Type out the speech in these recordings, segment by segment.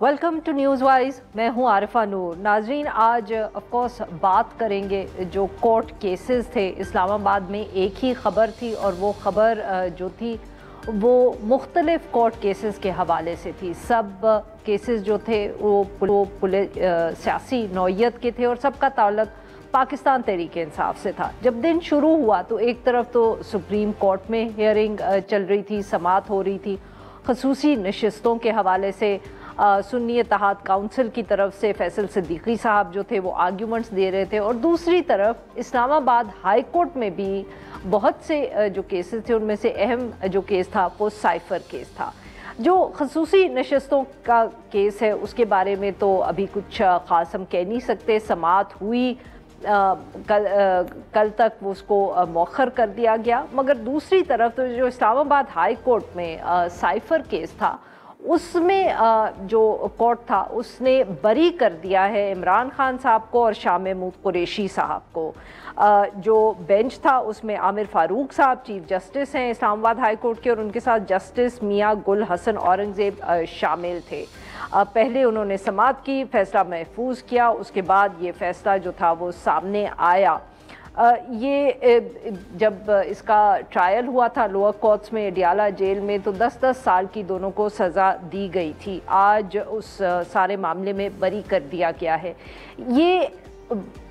Welcome to news wise. मैं हूं आरिफा नूर। नाजरीन, आज ऑफ कोर्स बात करेंगे जो कोर्ट केसेस थे। इस्लामाबाद में एक ही खबर थी और वो खबर जो थी वो मुख्तलिफ कोर्ट केसेस के हवाले से थी। सब केसेस जो थे वो सियासी नौयत के थे और सबका ताल्लुक पाकिस्तान तहरीक इंसाफ से था। जब दिन शुरू हुआ तो एक तरफ तो सुप्रीम कोर्ट में हियरिंग चल रही थी, समाअत हो रही थी, खसूसी नशिस्तों के हवाले से सुन्नी इत्तेहाद काउंसिल की तरफ से फैसल सिद्दीकी साहब जो थे वो आर्ग्यूमेंट्स दे रहे थे, और दूसरी तरफ इस्लामाबाद हाई कोर्ट में भी बहुत से जो केसेस थे उनमें से अहम जो केस था वो साइफर केस था। जो खसूसी नशिस्तों का केस है उसके बारे में तो अभी कुछ ख़ास हम कह नहीं सकते। समाअत हुई, कल तक वो उसको मौखर कर दिया गया, मगर दूसरी तरफ तो जो इस्लामाबाद हाई कोर्ट में साइफर केस था उसमें जो कोर्ट था उसने बरी कर दिया है इमरान खान साहब को और शाह महमूद कुरैशी साहब को। जो बेंच था उसमें आमिर फारूक साहब चीफ जस्टिस हैं इस्लामाबाद हाई कोर्ट के, और उनके साथ जस्टिस मियां गुल हसन औरंगज़ेब शामिल थे। पहले उन्होंने समाअत की, फैसला महफूज किया, उसके बाद ये फैसला जो था वो सामने आया। ये जब इसका ट्रायल हुआ था लोअर कोर्ट्स में अडियाला जेल में तो 10-10 साल की दोनों को सज़ा दी गई थी। आज उस सारे मामले में बरी कर दिया गया है। ये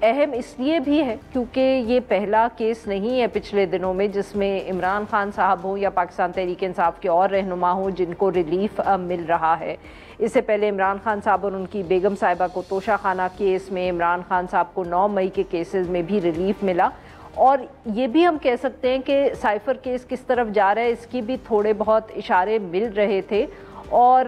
अहम इसलिए भी है क्योंकि ये पहला केस नहीं है पिछले दिनों में जिसमें इमरान खान साहब हो या पाकिस्तान तहरीक इंसाफ के और रहनुमा हो जिनको रिलीफ मिल रहा है। इससे पहले इमरान खान साहब और उनकी बेगम साहिबा को तोशा खाना केस में, इमरान खान साहब को 9 मई के केसेस में भी रिलीफ मिला। और ये भी हम कह सकते हैं कि साइफर केस किस तरफ जा रहा है इसकी भी थोड़े बहुत इशारे मिल रहे थे, और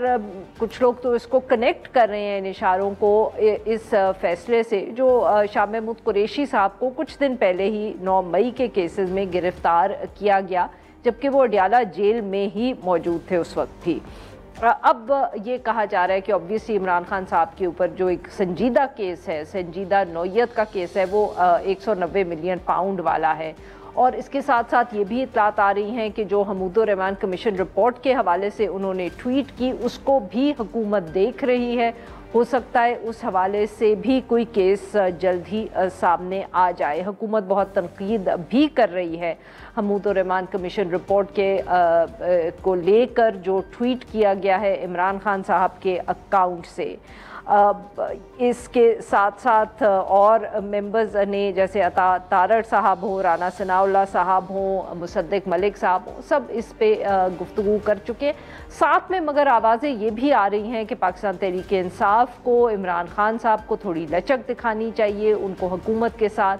कुछ लोग तो इसको कनेक्ट कर रहे हैं इन इशारों को इस फैसले से जो शाह महमूद कुरैशी साहब को कुछ दिन पहले ही 9 मई के केसेस में गिरफ्तार किया गया, जबकि वो अडियाला जेल में ही मौजूद थे उस वक्त भी। अब ये कहा जा रहा है कि ऑब्वियसली इमरान खान साहब के ऊपर जो एक संजीदा केस है, संजीदा नौयत का केस है, वो 190 मिलियन पाउंड वाला है। और इसके साथ साथ ये भी इत्तलात आ रही हैं कि जो हमूदुर रहमान कमीशन रिपोर्ट के हवाले से उन्होंने ट्वीट की उसको भी हुकूमत देख रही है। हो सकता है उस हवाले से भी कोई केस जल्द ही सामने आ जाए। हुकूमत बहुत तनकीद भी कर रही है हमूदुर रहमान कमीशन रिपोर्ट के को लेकर जो ट्वीट किया गया है इमरान खान साहब के अकाउंट से। इसके साथ साथ और मेंबर्स ने जैसे अता तारड़ साहब हो, राना सनाउल्लाह साहब हो, मुसद्दिक मलिक साहब हो, सब इस पे गुफ्तगू कर चुके। साथ में मगर आवाज़ें ये भी आ रही हैं कि पाकिस्तान तहरीक इंसाफ को, इमरान खान साहब को थोड़ी लचक दिखानी चाहिए, उनको हुकूमत के साथ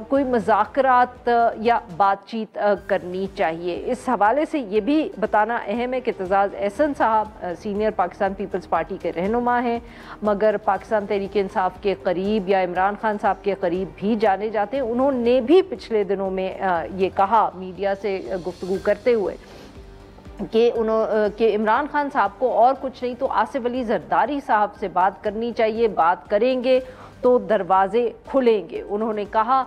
कोई मुज़ाकरात या बातचीत करनी चाहिए। इस हवाले से ये भी बताना अहम है कि एतजाज़ एहसन साहब सीनियर पाकिस्तान पीपल्स पार्टी के रहनुमा हैं, मगर पाकिस्तान तहरीक इंसाफ के करीब या इमरान खान साहब के करीब भी जाने जाते हैं। उन्होंने भी पिछले दिनों में ये कहा मीडिया से गुफ्तगू करते हुए कि इमरान खान साहब को और कुछ नहीं तो आसिफ अली जरदारी साहब से बात करनी चाहिए, बात करेंगे तो दरवाजे खुलेंगे। उन्होंने कहा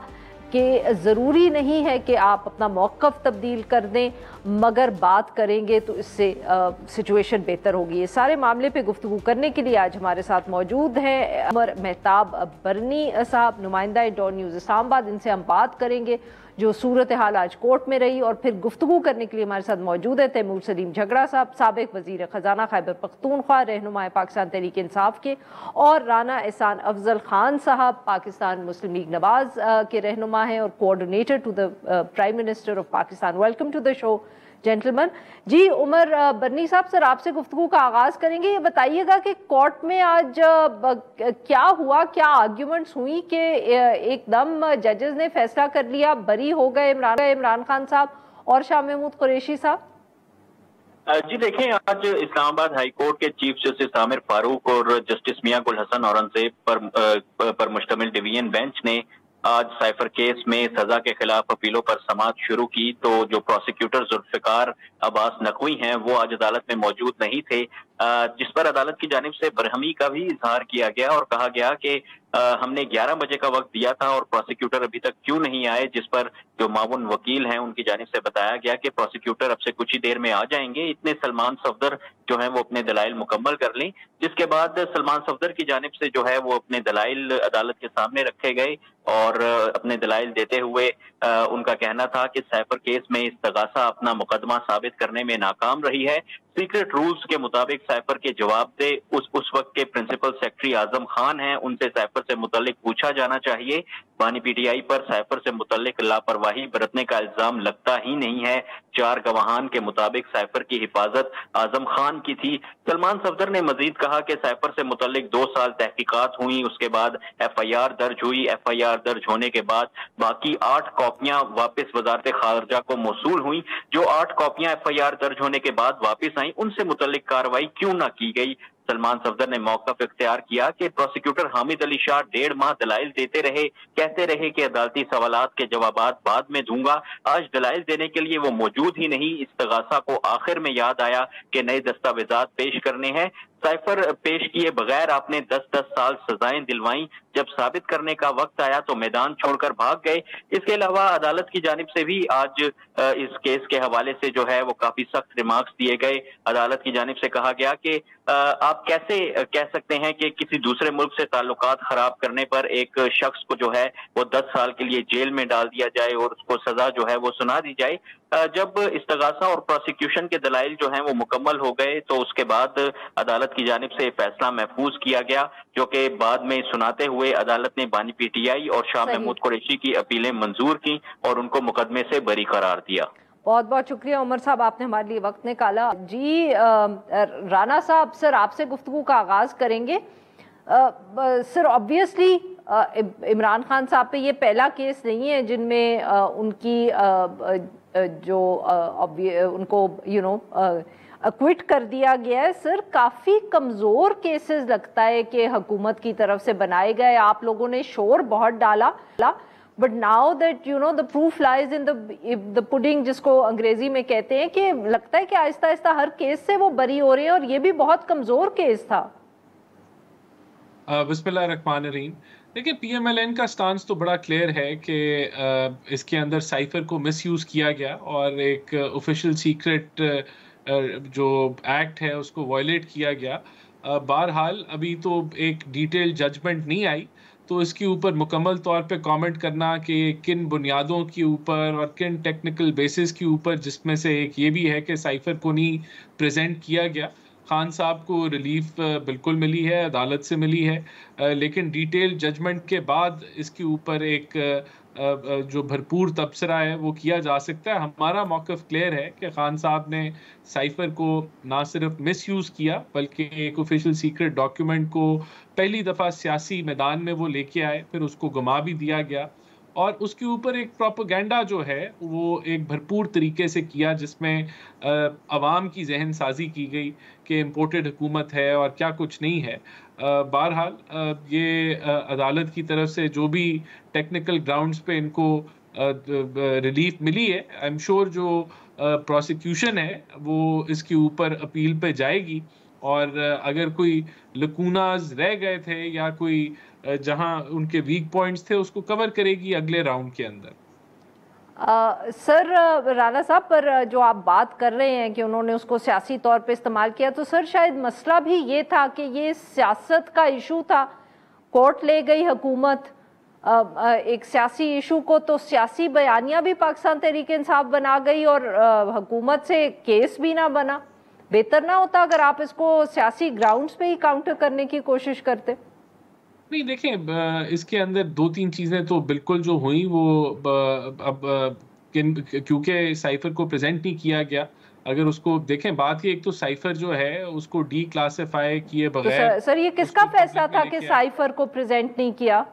कि ज़रूरी नहीं है कि आप अपना मौक़िफ़ तब्दील कर दें, मगर बात करेंगे तो इससे सिचुएशन बेहतर होगी। ये सारे मामले पे गुफ्तगू करने के लिए आज हमारे साथ मौजूद हैं उमर मेहताब बरनी साहब, नुमाइंदा डॉन न्यूज़ इस्लामाबाद। इनसे हम बात करेंगे जो सूरत हाल आज कोर्ट में रही, और फिर गुफ्तगू करने के लिए हमारे साथ मौजूद है तैमूर सलीम झगड़ा साहब, साबिक वज़ीर ख़जाना खैबर पख्तूनख्वा, रहनुमा पाकिस्तान तहरीक इंसाफ के, और राना एहसान अफजल खान साहब पाकिस्तान मुस्लिम लीग नवाज के रहनुमा हैं और coordinator to the prime minister of Pakistan. Welcome to the show gentleman. जी उमर बरनी साहब, सर आपसे गुफ्तगू का आगाज़ करेंगे। ये बताइएगा कि कोर्ट में आज क्या हुआ, क्या आर्ग्यूमेंट्स हुई कि एकदम जजेस ने फैसला कर लिया, बरी हो गए इमरान खान साहब और शाह महमूद कुरैशी साहब? जी देखें, आज इस्लामाबाद हाई कोर्ट के चीफ जस्टिस आमिर फारूक और जस्टिस मियां गुल हसन औरंगजेब पर मुश्तमिल डिवीजन बेंच ने आज साइफर केस में सजा के खिलाफ अपीलों पर समाअत शुरू की। तो जो प्रोसिक्यूटर जुल्फिकार अब्बास नकवी हैं वो आज अदालत में मौजूद नहीं थे। जिस पर अदालत की जानिब से बरहमी का भी इजहार किया गया और कहा गया कि हमने 11 बजे का वक्त दिया था और प्रोसिक्यूटर अभी तक क्यों नहीं आए, जिस पर जो मामून वकील हैं उनकी जानिब से बताया गया कि प्रोसिक्यूटर अब से कुछ ही देर में आ जाएंगे, इतने सलमान सफदर जो है वो अपने दलाइल मुकम्मल कर लें। जिसके बाद सलमान सफदर की जानिब से जो है वो अपने दलाइल अदालत के सामने रखे गए और अपने दलाइल देते हुए उनका कहना था कि साइफर केस में इस्तगासा अपना मुकदमा साबित करने में नाकाम रही है। सीक्रेट रूल्स के मुताबिक साइफर के जवाब दे उस वक्त के प्रिंसिपल सेक्रेटरी आजम खान हैं, उनसे साइफर से मुतल्लिक पूछा जाना चाहिए। बानी पीटीआई पर साइफर से मुतल्लिक लापरवाही बरतने का इल्जाम लगता ही नहीं है। 4 गवाहान के मुताबिक साइफर की हिफाजत आजम खान की थी। सलमान सफदर ने मजीद कहा कि साइफर से मुतल्लिक 2 साल तहकीकात हुई, उसके बाद FIR दर्ज हुई। FIR दर्ज होने के बाद बाकी 8 कॉपियां वापस वजारत खारजा को मौसूल हुई। जो 8 कॉपियां FIR दर्ज होने के बाद वापस आई, उनसे मुतल्लिक कार्रवाई क्यों ना की गई। सलमान सफदर ने मौक़िफ़ इख्तियार किया कि प्रोसिक्यूटर हामिद अली शाह 1.5 माह दलाइल देते रहे, कहते रहे कि अदालती सवालात के जवाबात बाद में दूंगा। आज दलाइल देने के लिए वो मौजूद ही नहीं। इस्तगासा को आखिर में याद आया कि नए दस्तावेजात पेश करने हैं। साइफर पेश किए बगैर आपने 10-10 साल सजाएं दिलवाई, जब साबित करने का वक्त आया तो मैदान छोड़कर भाग गए। इसके अलावा अदालत की जानिब से भी आज इस केस के हवाले से जो है वो काफी सख्त रिमार्क्स दिए गए। अदालत की जानिब से कहा गया कि आप कैसे कह सकते हैं कि किसी दूसरे मुल्क से ताल्लुकात खराब करने पर एक शख्स को जो है वो 10 साल के लिए जेल में डाल दिया जाए और उसको सजा जो है वो सुना दी जाए। जब इस्तगासा और प्रोसिक्यूशन के दलाइल जो हैं वो मुकम्मल हो गए तो उसके बाद अदालत की जानिब से फैसला महफूज किया गया, जो कि बाद में सुनाते हुए अदालत ने बानी पीटीआई और शाह महमूद कुरैशी की अपीलें मंजूर की और उनको मुकदमे से बरी करार दिया। बहुत बहुत शुक्रिया उमर साहब, आपने हमारे लिए वक्त निकाला। जी राना साहब, सर आपसे गुफ्तगू का आगाज करेंगे। सर ऑब्वियसली इमरान खान साहब पे ये पहला केस नहीं है जिनमें उनकी जो उनको अक्विट कर दिया गया है। सर काफ़ी कमज़ोर केसेस लगता है कि हुकूमत की तरफ से बनाए गए। आप लोगों ने शोर बहुत डाला, but now that the proof lies in the pudding, जिसको अंग्रेजी में कहते हैं, कि लगता है कि आहिस्ता आहिस्ता हर केस से वो बरी हो रहे हैं और ये भी बहुत कमज़ोर केस था। बिस्मिल्लाहिर्रहमानिर्रहीम। देखिए, PMLN का स्टांस तो बड़ा क्लियर है कि इसके अंदर साइफर को मिसयूज़ किया गया और एक ऑफिशियल सीक्रेट जो एक्ट है उसको वायलेट किया गया। बहरहाल अभी तो एक डिटेल जजमेंट नहीं आई, तो इसके ऊपर मुकम्मल तौर पे कमेंट करना कि किन बुनियादों के ऊपर और किन टेक्निकल बेसिस के ऊपर, जिसमें से एक ये भी है कि साइफर को नहीं प्रेजेंट किया गया। खान साहब को रिलीफ बिल्कुल मिली है, अदालत से मिली है, लेकिन डिटेल जजमेंट के बाद इसके ऊपर एक जो भरपूर तबसरा है वो किया जा सकता है। हमारा मौक़िफ़ क्लियर है कि खान साहब ने साइफर को ना सिर्फ मिसयूज़ किया बल्कि एक ऑफिशियल सीक्रेट डॉक्यूमेंट को पहली दफ़ा सियासी मैदान में वो लेके आए, फिर उसको गुमा भी दिया गया और उसके ऊपर एक प्रोपेगेंडा जो है वो एक भरपूर तरीके से किया, जिसमें अवाम की जहन साजी की गई कि इम्पोर्टेड हुकूमत है और क्या कुछ नहीं है। बहरहाल ये अदालत की तरफ से जो भी टेक्निकल ग्राउंड्स पे इनको रिलीफ मिली है, आई एम श्योर जो प्रोसिक्यूशन है वो इसके ऊपर अपील पे जाएगी और अगर कोई लकूनाज रह गए थे या कोई जहां उनके वीक पॉइंट्स थे उसको कवर करेगी अगले राउंड के अंदर। सर राना साहब, पर जो आप बात कर रहे हैं कि उन्होंने उसको सियासी तौर पे इस्तेमाल किया, तो सर शायद मसला भी ये था कि ये सियासत का इशू था। कोर्ट ले गई हुकूमत एक सियासी इशू को, तो सियासी बयानियां भी पाकिस्तान तहरीक इंसाफ बना गई और हुकूमत से केस भी ना बना। बेहतर ना होता अगर आप इसको सियासी ग्राउंड्स पे ही काउंटर करने की कोशिश करते? नहीं, देखें, इसके अंदर 2-3 चीज़ें तो बिल्कुल जो हुई वो अब क्योंकि साइफर को प्रेजेंट नहीं किया गया, अगर उसको देखें, बात ये एक तो साइफर जो है उसको डी क्लासिफाई किए बगैर, तो सर ये किसका फैसला था कि साइफर को प्रेजेंट नहीं किया?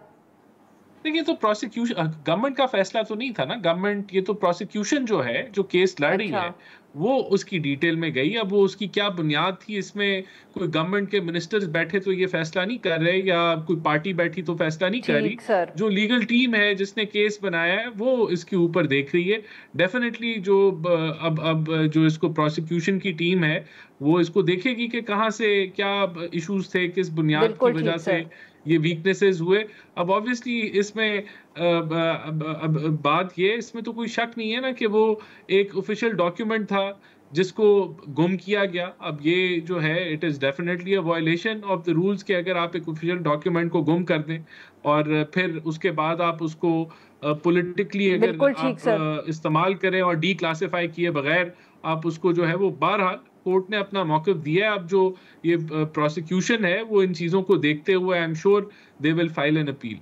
देखिए, तो प्रोसिक्यूशन गवर्नमेंट का फैसला तो नहीं था ना। गवर्नमेंट, ये तो प्रोसिक्यूशन जो है, जो केस लड़ रही है, वो उसकी डिटेल में गई। अब वो उसकी क्या बुनियाद थी, इसमें कोई गवर्नमेंट के मिनिस्टर्स बैठे तो ये फैसला नहीं कर रहे, या कोई पार्टी बैठी तो फैसला नहीं कर रही। जो लीगल टीम है जिसने केस बनाया है वो इसके ऊपर देख रही है। डेफिनेटली जो अब जो इसको प्रोसिक्यूशन की टीम है वो इसको देखेगी कि कहाँ से क्या इश्यूज थे, किस बुनियाद की वजह से ये वीकनेसेस हुए। अब ऑब्वियसली इसमें बात ये, इसमें तो कोई शक नहीं है ना कि वो एक ऑफिशियल डॉक्यूमेंट था जिसको गुम किया गया। अब ये जो है, it is definitely a violation of the rules कि अगर आप एक ऑफिशियल डॉक्यूमेंट को गुम कर दें और फिर उसके बाद आप उसको पॉलिटिकली अगर आप इस्तेमाल करें और डी क्लासिफाई किए बगैर आप उसको जो है वो, बहरहाल कोर्ट ने अपना मौक़िफ़ दिया है। अब जो ये प्रोसिक्यूशन है वो इन चीज़ों को देखते हुए I am sure they will file an appeal.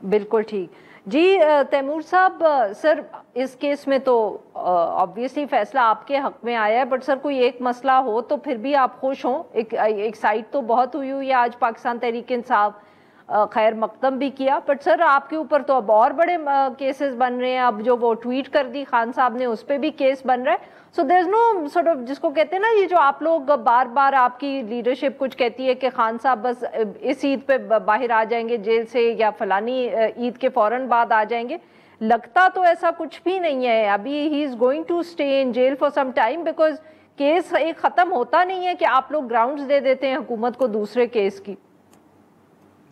बिल्कुल ठीक जी। तैमूर साहब, सर इस केस में तो ऑब्वियसली फैसला आपके हक में आया है, बट सर कोई एक मसला हो तो फिर भी आप खुश हों। एक साइड तो बहुत हुई है आज पाकिस्तान तहरीक इंसाफ, खैर मकदम भी किया, बट सर आपके ऊपर तो अब और बड़े केसेस बन रहे हैं। अब जो वो ट्वीट कर दी खान साहब ने, उस पर भी केस बन रहा है। So there is no sort of, जिसको कहते हैं ना, ये जो आप लोग बार बार आपकी लीडरशिप कुछ कहती है कि खान साहब बस इस ईद पे बाहर आ जाएंगे जेल से, या फलानी ईद के फौरन बाद आ जाएंगे, लगता तो ऐसा कुछ भी नहीं है। अभी ही is going to stay in jail for some time, because case एक ख़त्म होता नहीं है कि आप लोग ग्राउंड्स दे देते हैं हुकूमत को दूसरे केस की।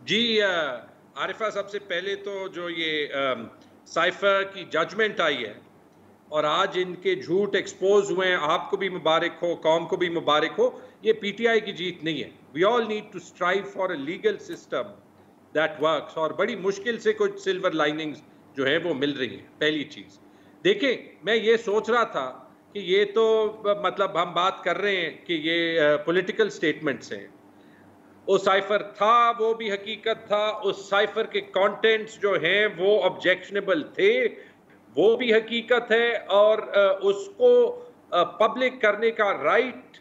जी आरिफा, सबसे पहले तो जो ये साइफर की जजमेंट आई है और आज इनके झूठ एक्सपोज हुए हैं, आपको भी मुबारक हो, कौम को भी मुबारक हो। ये पीटीआई की जीत नहीं है। We all need to strive for a legal system that works, और बड़ी मुश्किल से कुछ सिल्वर लाइनिंग्स जो है वो मिल रही हैं। पहली चीज़ देखिए, मैं ये सोच रहा था कि ये तो मतलब हम बात कर रहे हैं कि ये पॉलिटिकल स्टेटमेंट्स हैं। उस साइफर था, वो भी हकीकत था। उस साइफर के कंटेंट्स जो हैं वो ऑब्जेक्शनेबल थे, वो भी हकीकत है। और उसको पब्लिक करने का राइट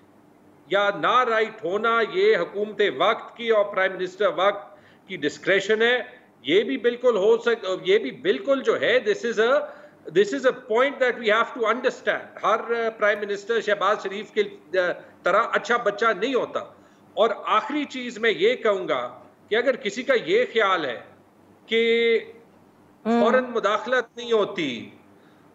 या ना राइट होना, ये हुकूमत वक्त की और प्राइम मिनिस्टर वक्त की डिस्क्रेशन है। ये भी बिल्कुल हो ये भी बिल्कुल जो है, this is a point that we have to understand. हर प्राइम मिनिस्टर शहबाज शरीफ के तरह अच्छा बच्चा नहीं होता। और आखिरी चीज मैं ये कहूंगा कि अगर किसी का ये ख्याल है कि फौरन मुदाखलत नहीं होती,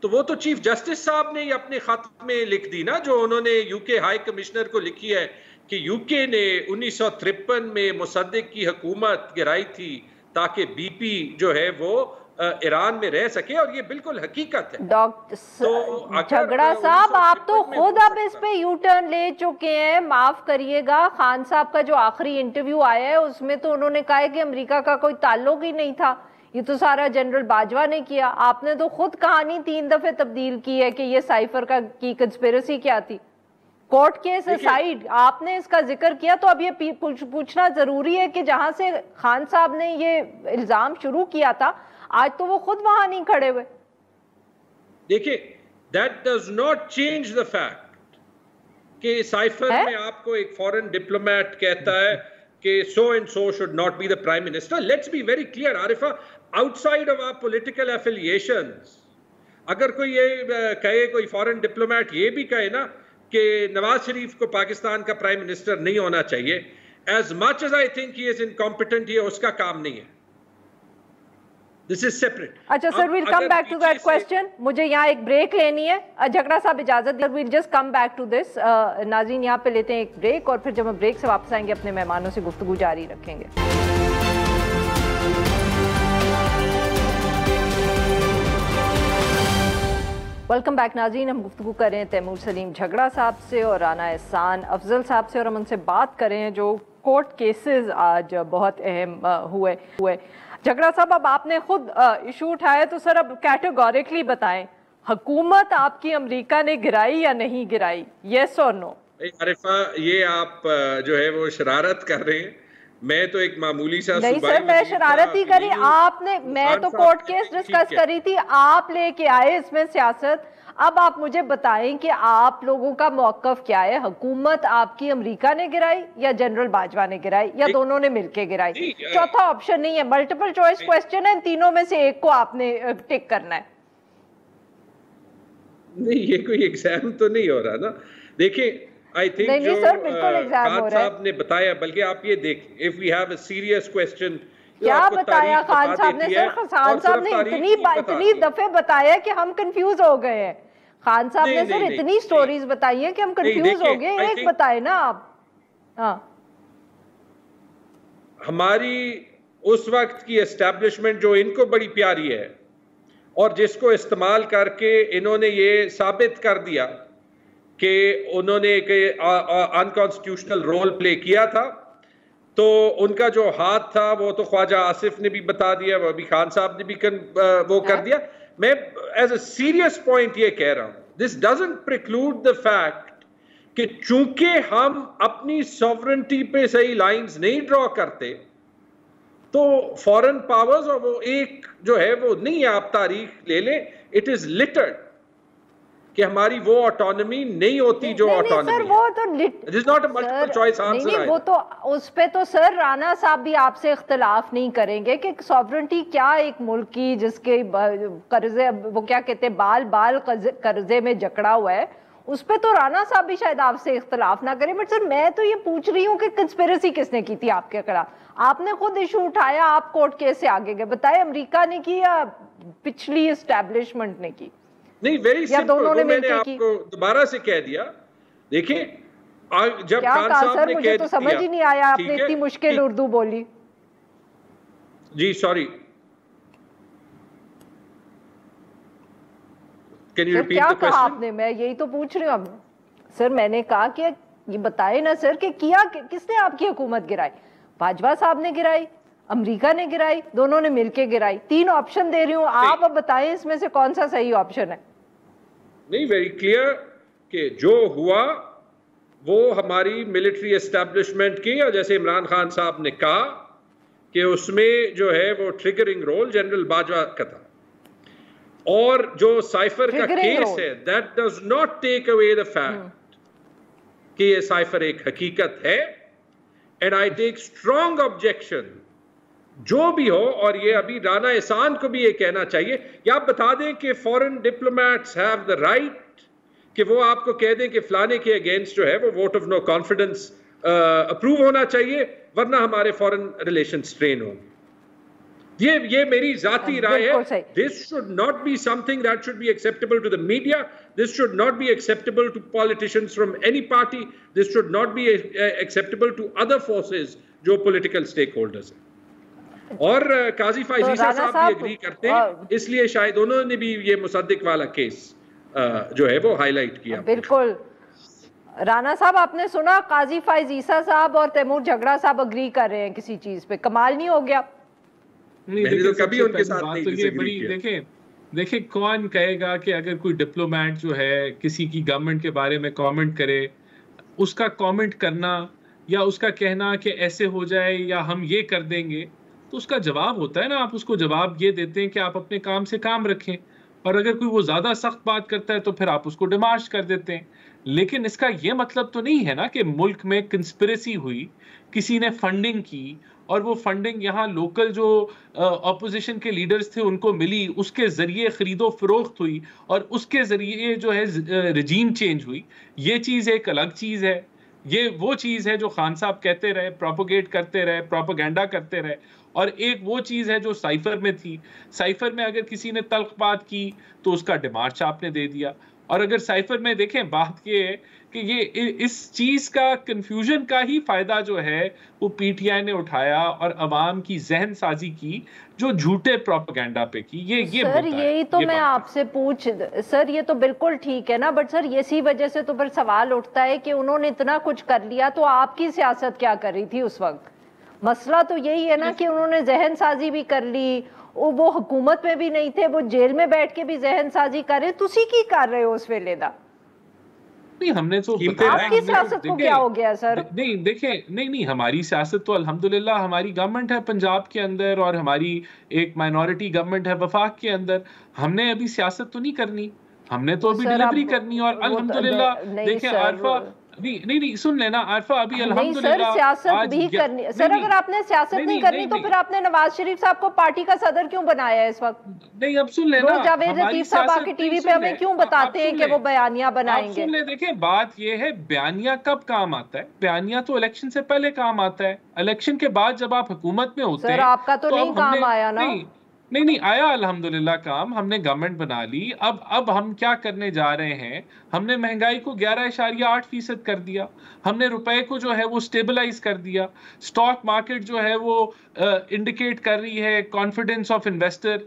तो वो तो चीफ जस्टिस साहब ने ही अपने खत में लिख दी ना, जो उन्होंने यूके हाई कमिश्नर को लिखी है कि यूके ने 1953 में मुसद्दिक की हुकूमत गिराई थी ताकि बीपी जो है वो ईरान में रह सके, और ये बिल्कुल हकीकत है। डॉक्टर झगड़ा साहब, आप तो खुद अब इस पे यू टर्न ले चुके हैं, माफ करिएगा। खान साहब का जो आखिरी इंटरव्यू आया है उसमें तो उन्होंने कहा है कि अमेरिका का कोई ताल्लुक ही नहीं था, ये तो सारा जनरल बाजवा ने किया। आपने तो खुद कहानी 3 दफे तब्दील की है कि ये साइफर का की कंस्पिरेसी क्या थी। कोर्ट केस असाइड आपने इसका जिक्र किया, तो अब ये पूछना जरूरी है कि जहां से खान साहब ने ये इल्जाम शुरू किया था, आज तो वो खुद वहां नहीं खड़े हुए। देखिए, that does not change the fact कि साइफर में आपको एक फॉरेन डिप्लोमेट कहता है कि so and so should not be the prime minister. Let's be very clear, Arifa, outside of our political affiliations, अगर कोई ये कहे, कोई फॉरेन डिप्लोमेट ये भी कहे ना कि नवाज शरीफ को पाकिस्तान का प्राइम मिनिस्टर नहीं होना चाहिए, as much as I think he is incompetent, ये उसका काम नहीं है। This is separate. अच्छा sir, we'll come back to that question. मुझे यहाँ एक ब्रेक लेनी है। झगड़ा साहब इजाजत दीजिए, we'll just come back to this. नाज़रीन, यहाँ पे लेते हैं एक ब्रेक, और फिर जब हम ब्रेक से वापस आएंगे अपने मेहमानों से गुफ्तगू जारी रखेंगे। वेलकम बैक नाज़रीन, हम गुफ्तगू कर रहे हैं तैमूर सलीम झगड़ा साहब से और राना एहसान अफजल साहब से, और हम उनसे बात कर रहे हैं जो कोर्ट केसेस आज बहुत अहम हुए। झगड़ा साहब, अब आपने खुद इशू उठाया, तो सर अब कैटेगोरिकली बताएं, हुकूमत आपकी अमेरिका ने गिराई या नहीं गिराई, येस और नो? आरिफा, ये आप जो है वो शरारत कर रहे हैं। मैं तो एक मामूली सा नहीं सर, मैं शरारत ही करी। आपने, मैं तो कोर्ट केस डिस्कस करी थी, आप लेके आए इसमें सियासत। अब आप मुझे बताएं कि आप लोगों का मौकफ क्या है? हुकूमत आपकी अमेरिका ने गिराई या जनरल बाजवा ने गिराई या दोनों ने मिलकर गिराई? चौथा ऑप्शन नहीं है, मल्टीपल चॉइस क्वेश्चन है, तीनों में से एक को आपने टिक करना है। नहीं, ये कोई एग्जाम तो नहीं हो रहा ना। देखिए, आई थिंक जो खान साहब ने बताया, बल्कि आप ये देखें, if we have a serious question, क्या बताया खान साहब ने? सर खान साहब ने इतनी दफे बताया कि हम कंफ्यूज हो गए हैं। खान साहब ने सर इतनी स्टोरीज बताई है कि हम कंफ्यूज हो गए। एक बताए ना आप। हाँ, हमारी उस वक्त की एस्टैब्लिशमेंट जो इनको बड़ी प्यारी है और जिसको इस्तेमाल करके इन्होंने ये साबित कर दिया कि उन्होंने एक अनकॉन्स्टिट्यूशनल रोल प्ले किया था, तो उनका जो हाथ था वो तो ख्वाजा आसिफ ने भी बता दिया, वो अभी खान साहब ने भी वो कर दिया। मैं एज अ सीरियस पॉइंट ये कह रहा हूं, this doesn't preclude the fact कि चूंकि हम अपनी सॉवरेंटी पे सही लाइंस नहीं ड्रॉ करते तो फॉरेन पावर्स, और वो एक जो है वो नहीं है, आप तारीख ले लें, इट इज लिटर्ड कि हमारी वो ऑटोनॉमी नहीं होती जो ऑटोनॉमी है। वो तो it is not a multiple choice answer. नहीं, वो तो उस पे तो सर राना साहब भी आपसे इख्तिलाफ नहीं करेंगे कि सॉवरेंटी क्या एक मुल्क की जिसके कर्जे, वो क्या कहते हैं, बाल बाल कर्जे में जकड़ा हुआ है, उस पे तो राना साहब भी शायद आपसे इख्तिलाफ ना करें। बट सर मैं तो ये पूछ रही हूँ कि कंस्पिरेसी किसने की थी आपके खिलाफ? आपने खुद इशू उठाया, आप कोर्ट केस से आगे गए, बताए अमेरिका ने की या पिछली एस्टैब्लिशमेंट ने की? नहीं, वेरी सिंपल, वो मैंने आपको दोबारा से कह दिया। देखिए, जब खान साहब ने मुझे तो समझ ही नहीं आया, आपने इतनी मुश्किल उर्दू बोली। जी sorry, can you repeat the question? आपने, मैं यही तो पूछ रही हूँ सर। मैंने कहा कि ये बताए ना सर कि किया किसने आपकी हुकूमत गिराई? बाजवा साहब ने गिराई, अमेरिका ने गिराई, दोनों ने मिलके गिराई। 3 ऑप्शन दे रही हूँ, आप अब बताएं इसमें से कौन सा सही ऑप्शन है? नहीं, वेरी क्लियर कि जो हुआ वो हमारी मिलिट्री एस्टैब्लिशमेंट की, और जैसे इमरान खान साहब ने कहा कि उसमें जो है वो ट्रिगरिंग रोल जनरल बाजवा का था। और जो साइफर का केस है, that does not take away the fact कि ये साइफर एक हकीकत है। And I take strong objection, जो भी हो। और ये अभी राना एहसान को भी ये कहना चाहिए, या आप बता दें कि foreign diplomats have the right कि वो आपको कह दें कि फलाने के अगेंस्ट जो है वो vote of no confidence approve होना चाहिए, वरना हमारे फॉरेन रिलेशन स्ट्रेन हो। ये मेरी जाती राय है। This should not be something that should be acceptable to the media, this should not be acceptable to politicians from any party, this should not be acceptable to other forces जो political stakeholders हैं। और काजी फाइज ईसा साहब भी agree करते हैं, इसलिए शायद उन्होंने भी ये मुसद्दिक वाला केस जो है वो हाईलाइट किया। बिल्कुल राना साहब, आपने सुना काजी फाइज ईसा साहब और तैमूर झगड़ा साहब अग्री कर रहे हैं किसी चीज पे? कमाल नहीं हो गया? नहीं, मैंने तो कभी उनके साथ नहीं डिसएग्री किया। देखें कौन कहेगा कि अगर कोई डिप्लोमेट जो है किसी की गवर्नमेंट के बारे में कमेंट करे, उसका कमेंट करना या उसका कहना कि ऐसे हो जाए या हम ये कर देंगे, तो उसका जवाब होता है ना, आप उसको जवाब ये देते हैं कि आप अपने काम से काम रखें। और अगर कोई वो ज़्यादा सख्त बात करता है तो फिर आप उसको डिमार्श कर देते हैं। लेकिन इसका ये मतलब तो नहीं है ना कि मुल्क में कंस्पिरेसी हुई, किसी ने फंडिंग की और वो फंडिंग यहाँ लोकल जो ऑपोजिशन के लीडर्स थे उनको मिली, उसके ज़रिए ख़रीदो फरोख्त हुई और उसके ज़रिए जो है रजीम चेंज हुई। ये चीज़ एक अलग चीज़ है। ये वो चीज़ है जो खान साहब कहते रहे, प्रोपोगेट करते रहे, प्रोपोगेंडा करते रहे। और एक वो चीज़ है जो साइफर में थी। साइफर में अगर किसी ने तल्ख बात की तो उसका डिमार्च आपने दे दिया। और अगर साइफर में देखें, बात ये है कि ये इस चीज़ का कंफ्यूजन का ही फ़ायदा जो है वो पीटीआई ने उठाया और अवाम की जहन साजी की जो झूठे प्रोपेगेंडा पे की। ये सर यही तो मैं आपसे सर ये तो बिल्कुल ठीक है ना, बट सर इसी वजह से तो फिर सवाल उठता है कि उन्होंने इतना कुछ कर लिया तो आपकी सियासत क्या कर रही थी उस वक्त? मसला तो यही है ना कि उन्होंने जहन साजी भी कर ली, वो हुकूमत में भी नहीं थे, वो जेल में बैठ के भी जहन साजी कर रहे, तुसी की कर रहे हो उस वेले दा? नहीं, हमने तो आपकी सियासत को क्या हो गया सर? नहीं देखें, नहीं हमारी सियासत तो अल्हम्दुलिल्लाह हमारी गवर्नमेंट है पंजाब के अंदर और हमारी एक माइनॉरिटी गवर्नमेंट है वफाक के अंदर। हमने अभी सियासत तो नहीं करनी, हमने तो अभी डिलीवरी करनी और अल्हम्दुलिल्लाह देखिए आरफा नहीं सुन लेना आरफा अभी अल्हम्दुलिल्लाह नहीं सर, सियासत भी करनी सर, अगर आपने सियासत नहीं करनी तो फिर आपने नवाज शरीफ साहब को पार्टी का सदर क्यों बनाया है इस वक्त? नहीं अब सुन लेना, जावेद लतीफ साहब आके टीवी पे हमें क्यों बताते हैं कि वो बयानिया बनाएंगे? सुन ले, देखिए बात ये है बयानिया कब काम आता है? बयानिया तो इलेक्शन से पहले काम आता है, इलेक्शन के बाद जब आप हुकूमत में होते हैं। सर आपका तो नहीं काम आया ना? नहीं आया अल्हम्दुलिल्लाह काम, हमने गवर्नमेंट बना ली। अब हम क्या करने जा रहे हैं, हमने महंगाई को 11.8% कर दिया, हमने रुपए को जो है वो स्टेबलाइज कर दिया, स्टॉक मार्केट जो है वो इंडिकेट कर रही है कॉन्फिडेंस ऑफ इन्वेस्टर,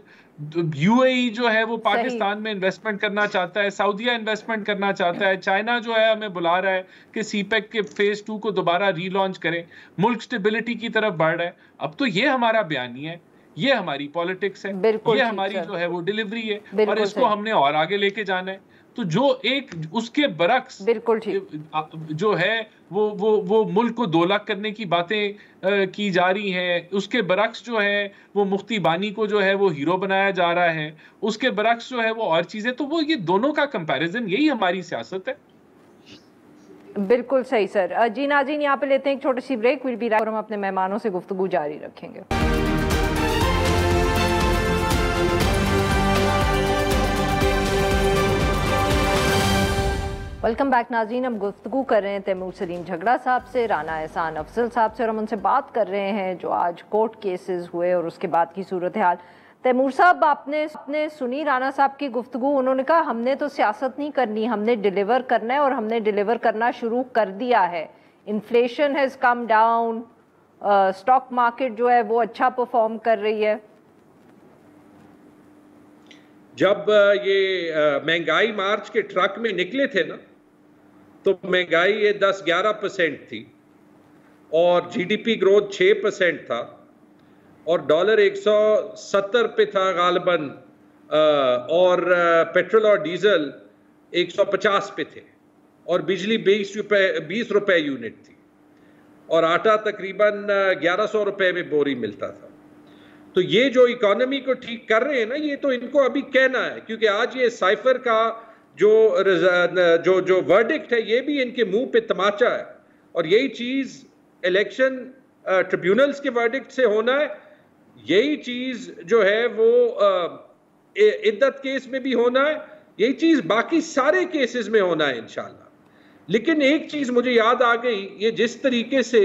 यूएई जो है वो पाकिस्तान में इन्वेस्टमेंट करना चाहता है, सऊदीया इन्वेस्टमेंट करना चाहता है, चाइना जो है हमें बुला रहा है कि सीपेक के फेज 2 को दोबारा रीलॉन्च करें, मुल्क स्टेबिलिटी की तरफ बढ़ रहा है। अब तो ये हमारा बयानी है, ये हमारी पॉलिटिक्स है, ये हमारी जो है वो डिलीवरी है और इसको हमने और आगे लेके जाना है। तो जो एक उसके बरक्स बिल्कुल ठीक जो है वो मुल्क को 2 लाख करने की बातें की जा रही हैं, उसके बरक्स जो है वो मुफ्ती बानी को जो है वो हीरो बनाया जा रहा है, उसके बरक्स जो है वो और चीजें, तो वो ये दोनों का कंपैरिजन, यही हमारी सियासत है। बिल्कुल सही सर। जी नाज़रीन, यहाँ पे लेते हैं एक छोटी सी ब्रेक, विल बी बैक और हम अपने मेहमानों से गुफ्तगू जारी रखेंगे। वेलकम बैक नाज़रीन, हम गुफ्तगू कर रहे हैं तैमूर सलीम झगड़ा साहब से, राना एहसान अफजल साहब से, और हम उनसे बात कर रहे हैं जो आज कोर्ट केसेस हुए और उसके बाद की सूरत हाल। तैमूर साहब, आपने सुनी राना साहब की गुफ्तगू, उन्होंने कहा हमने तो सियासत नहीं करनी, हमने डिलीवर करना है और हमने डिलीवर करना शुरू कर दिया है। Inflation has come down, stock market जो है वो अच्छा परफॉर्म कर रही है। जब ये महंगाई मार्च के ट्रक में निकले थे ना, तो महंगाई ये 10-11% थी और जीडीपी ग्रोथ 6% था और डॉलर 170 पे था गालिबन, और पेट्रोल और डीजल 150 पे थे और बिजली 20 रुपए यूनिट थी और आटा तकरीबन 1100 रुपए में बोरी मिलता था। तो ये जो इकोनॉमी को ठीक कर रहे हैं ना, ये तो इनको अभी कहना है, क्योंकि आज ये साइफर का जो वर्डिक्ट है ये भी इनके मुंह पे तमाचा है और यही चीज इलेक्शन ट्रिब्यूनल्स के वर्डिक्ट से होना है, यही चीज जो है वो इद्दत केस में भी होना है, यही चीज बाकी सारे केसेस में होना है इंशाल्लाह। लेकिन एक चीज मुझे याद आ गई, ये जिस तरीके से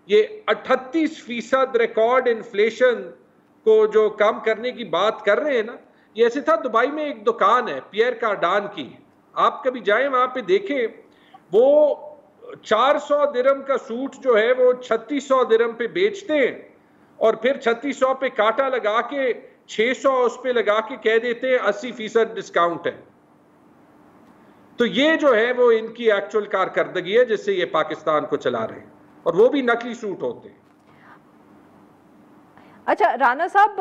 ये 38% रिकॉर्ड इन्फ्लेशन को जो कम करने की बात कर रहे हैं ना, ये ऐसे था, दुबई में एक दुकान है पियर कार्डान की, आप कभी जाएं वहां पे देखें, वो 400 दिरहम का सूट जो है वो 3600 दिरहम पे बेचते हैं और फिर 3600 पे काटा लगा के 600 उस पे लगा के कह देते हैं 80% डिस्काउंट है। तो ये जो है वो इनकी एक्चुअल कारकर्दगी है जिससे ये पाकिस्तान को चला रहे हैं और वो भी नकली सूट होते हैं। अच्छा राना साहब,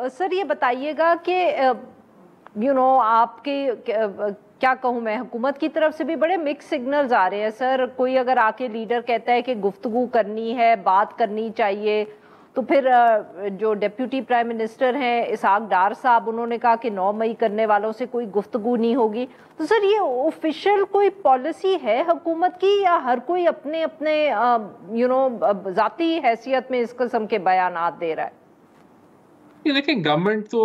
सर ये बताइएगा कि आपके क्या कहूँ मैं, हुकूमत की तरफ से भी बड़े मिक्स सिग्नल्स आ रहे हैं सर। कोई अगर आके लीडर कहता है कि गुफ्तगू करनी है, बात करनी चाहिए, तो फिर जो डिप्टी प्राइम मिनिस्टर हैं इसहाक डार साहब, उन्होंने कहा कि 9 मई करने वालों से कोई गुफ्तगू नहीं होगी। तो सर ये ऑफिशियल कोई पॉलिसी है हुकूमत की या हर कोई अपने अपने ज़ाती हैसियत में इस किस्म के बयानात दे रहा है? ये देखें, गवर्नमेंट तो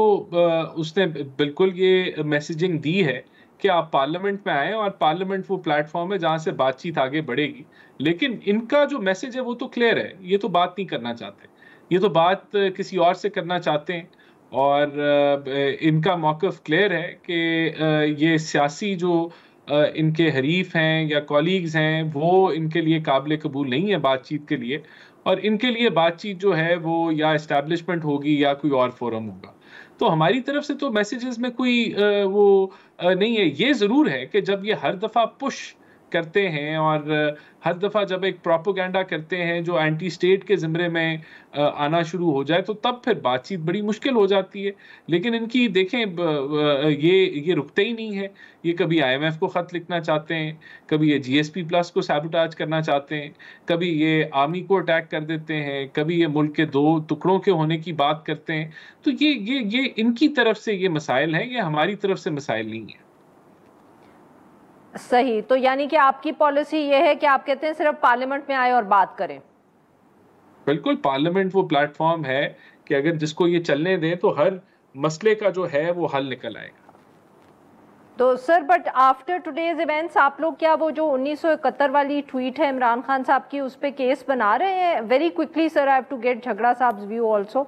उसने बिल्कुल ये मैसेजिंग दी है कि आप पार्लियामेंट में आए और पार्लियामेंट वो प्लेटफॉर्म है जहां से बातचीत आगे बढ़ेगी, लेकिन इनका जो मैसेज है वो तो क्लियर है, ये तो बात नहीं करना चाहते, ये तो बात किसी और से करना चाहते हैं और इनका मौक़िफ़ क्लियर है कि ये सियासी जो इनके हरीफ हैं या कॉलीग्स हैं वो इनके लिए काबिल कबूल नहीं है बातचीत के लिए, और इनके लिए बातचीत जो है वो या इस्टेब्लिशमेंट होगी या कोई और फोरम होगा। तो हमारी तरफ से तो मैसेजेस में कोई वो नहीं है। ये ज़रूर है कि जब ये हर दफ़ा पुश करते हैं और हर दफ़ा जब एक प्रोपेगेंडा करते हैं जो एंटी स्टेट के ज़िम्रे में आना शुरू हो जाए तो तब फिर बातचीत बड़ी मुश्किल हो जाती है। लेकिन इनकी देखें ये रुकते ही नहीं है, ये कभी IMF को ख़त लिखना चाहते हैं, कभी ये GSP प्लस को सैबोटाज करना चाहते हैं, कभी ये आर्मी को अटैक कर देते हैं, कभी ये मुल्क के 2 टुकड़ों के होने की बात करते हैं। तो ये इनकी तरफ से ये मसाइल हैं, ये हमारी तरफ से मसाइल नहीं है। सही, तो यानी कि आपकी पॉलिसी ये है कि आप कहते हैं सिर्फ पार्लियामेंट में आए और बात करें। बिल्कुल, पार्लियामेंट वो प्लेटफॉर्म है कि अगर जिसको ये चलने दें तो हर मसले का जो है वो हल निकल आएगा। तो sir, but after today's events आप लोग क्या वो जो 1971 वाली ट्वीट है इमरान खान साहब की, उस पे केस बना रहे हैं? Very quickly sir, I have to get Jhagra साहब्स व्यू आल्सो।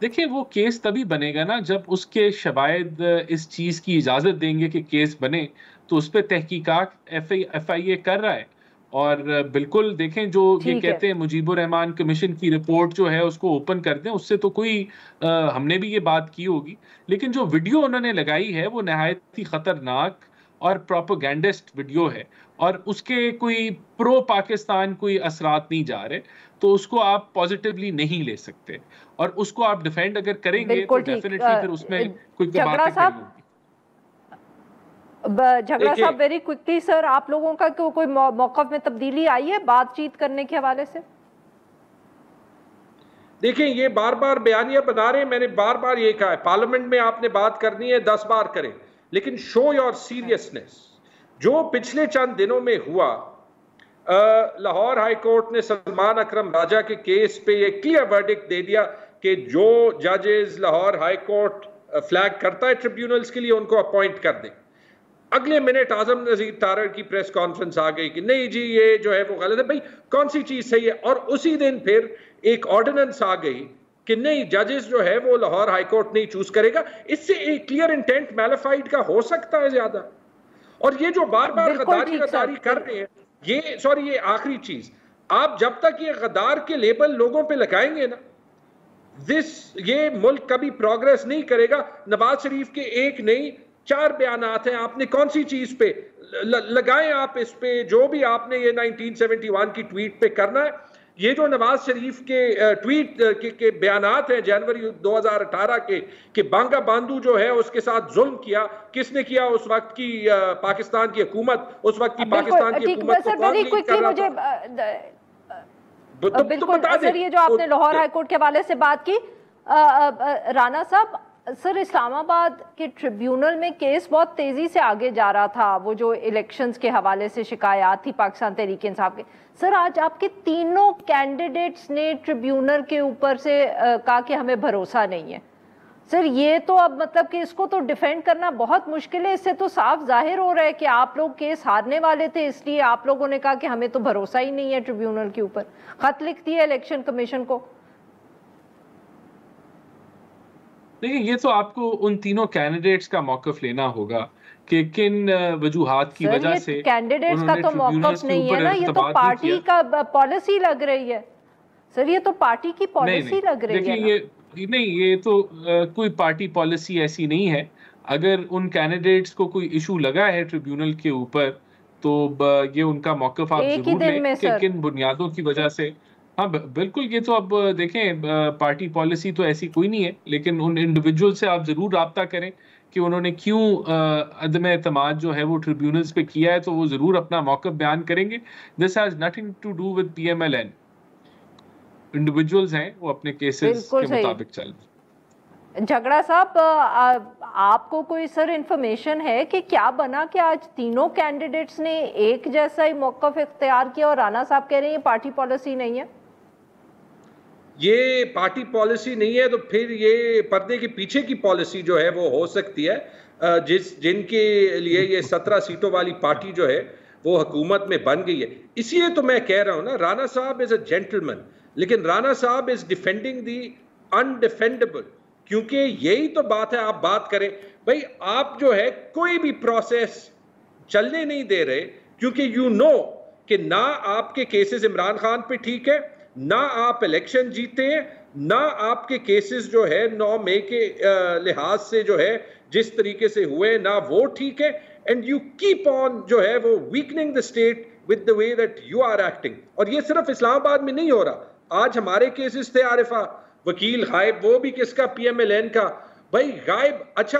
देखिए, वो केस तभी बनेगा ना जब उसके शवाहिद इस चीज़ की इजाज़त देंगे कि केस बने, तो उस पर तहकीकात FIA कर रहा है। और बिल्कुल देखें, जो ये कहते हैं मुजीबुर रहमान कमीशन की रिपोर्ट जो है उसको ओपन कर दें, उससे तो कोई हमने भी ये बात की होगी, लेकिन जो वीडियो उन्होंने लगाई है वो नहायत ही ख़तरनाक और प्रोपेगेंडिस्ट वीडियो है और उसके कोई प्रो पाकिस्तान कोई असरात नहीं जा रहे, तो उसको आप पॉजिटिवली नहीं ले सकते और उसको आप डिफेंड अगर करेंगे तो डेफिनेटली फिर उसमें कोई बात नहीं होगी। झगड़ा साहब, वेरी क्विकली सर, आप लोगों का कोई मौक़िफ़ में तब्दीली आई है बातचीत करने के हवाले से? देखिए, ये बार बार बयानियां बना रहे हैं, मैंने बार बार ये कहा है पार्लियामेंट में आपने बात करनी है 10 बार करें, लेकिन शो योर सीरियसनेस। जो पिछले चंद दिनों में हुआ, लाहौर हाई कोर्ट ने सलमान अकरम राजा के केस पे ये क्लियर वर्डिक्ट दे दिया कि जो जजेस लाहौर हाई कोर्ट फ्लैग करता है ट्रिब्यूनल्स के लिए, उनको अपॉइंट कर दें। अगले मिनट आजम नजीर तारड़ की प्रेस कॉन्फ्रेंस आ गई कि नहीं जी, ये जो है वो गलत है। भाई, कौन सी चीज सही है? और उसी दिन फिर एक ऑर्डिनेंस आ गई कि नहीं, जजेस जो है वो लाहौर हाई कोर्ट नहीं चूज करेगा। इससे एक क्लियर इंटेंट मैलिफाइड का हो सकता है ज्यादा। और ये जो बार बार गद्दारी कर रहे हैं, ये आखिरी चीज, आप जब तक ये गद्दार के लेबल लोगों पे लगाएंगे ना, ये मुल्क कभी प्रोग्रेस नहीं करेगा। नवाज शरीफ के एक नहीं 4 बयानात हैं, आपने कौन सी चीज पे लगाएं? आप इस पे जो भी आपने ये 1971 की ट्वीट पे करना है। ये जो नवाज शरीफ के ट्वीट के बयानात हैं जनवरी 2018 के बांगा बांधू जो है उसके साथ जुल्म किया, किसने किया? उस वक्त की पाकिस्तान की हुकूमत, उस वक्त की पाकिस्तान की हुकूमत को कौन लीड कर रहा था? बिल्कुल सर, ये जो आपने लाहौर हाई कोर्ट के हवाले से बात की, राना साहब, सर इस्लामाबाद के ट्रिब्यूनल में केस बहुत तेजी से आगे जा रहा था, वो जो इलेक्शंस के हवाले से शिकायत थी पाकिस्तान तहरीक इंसाफ के। सर, आज आपके तीनों कैंडिडेट्स ने ट्रिब्यूनल के ऊपर से कहा कि हमें भरोसा नहीं है। सर, ये तो अब मतलब कि इसको तो डिफेंड करना बहुत मुश्किल है। इससे तो साफ जाहिर हो रहा है कि आप लोग केस हारने वाले थे, इसलिए आप लोगों ने कहा कि हमें तो भरोसा ही नहीं है ट्रिब्यूनल के ऊपर, खत लिख दिया इलेक्शन कमीशन को। देखिए, ये तो आपको उन तीनों कैंडिडेट्स का मौक़िफ़ लेना होगा कि किन वजूहात की वजह से कैंडिडेट्स का तो मौक़िफ़ नहीं है ना, ये तो पार्टी का पॉलिसी लग रही है। सर, ये तो पार्टी की पॉलिसी लग रही है। ये तो कोई पार्टी पॉलिसी ऐसी नहीं है। अगर उन कैंडिडेट्स को कोई इशू लगा है ट्रिब्यूनल के ऊपर, तो ये उनका मौक़िफ़ आप जरूर लें कि किन बुनियादों की वजह से। हाँ, बिल्कुल, ये तो अब देखें, पार्टी पॉलिसी तो ऐसी कोई नहीं है, लेकिन उन इंडिविजुअल से आप ज़रूर राब्ता करें कि उन्होंने क्यों अदम एतमाद जो है वो ट्रिब्यूनल्स पे किया है, तो वो ज़रूर अपना मौक़िफ़ बयान करेंगे। This has nothing to do with PMLN। Individuals हैं, वो अपने केसेस के मुताबिक चल रहे। झगड़ा साहब, आपको कोई सर इन्फॉर्मेशन है कि क्या बना कि आज तीनों कैंडिडेट्स ने एक जैसा ही मौक़िफ़ इख्तियार किया और राना साहब कह रहे हैं ये पार्टी पॉलिसी नहीं है? ये पार्टी पॉलिसी नहीं है तो फिर ये पर्दे के पीछे की पॉलिसी जो है वो हो सकती है, जिनके लिए ये 17 सीटों वाली पार्टी जो है वो हुकूमत में बन गई है। इसलिए तो मैं कह रहा हूं ना, राना साहब इज अ जेंटलमैन, लेकिन राना साहब इज डिफेंडिंग दी अनडिफेंडेबल। क्योंकि यही तो बात है, आप बात करें भाई, आप जो है कोई भी प्रोसेस चलने नहीं दे रहे, क्योंकि यू नो कि ना आपके केसेस इमरान खान पे ठीक है, ना आप इलेक्शन जीते हैं, ना आपके केसेस जो है 9 मई के लिहाज से जो है जिस तरीके से हुए, ना वो ठीक है। एंड यू कीप ऑन जो है वो weakening the state with the way that you are acting. और ये सिर्फ इस्लामाबाद में नहीं हो रहा, आज हमारे केसेस थे आरिफा, वकील गायब, वो भी किसका? PMLN का। भाई गायब, अच्छा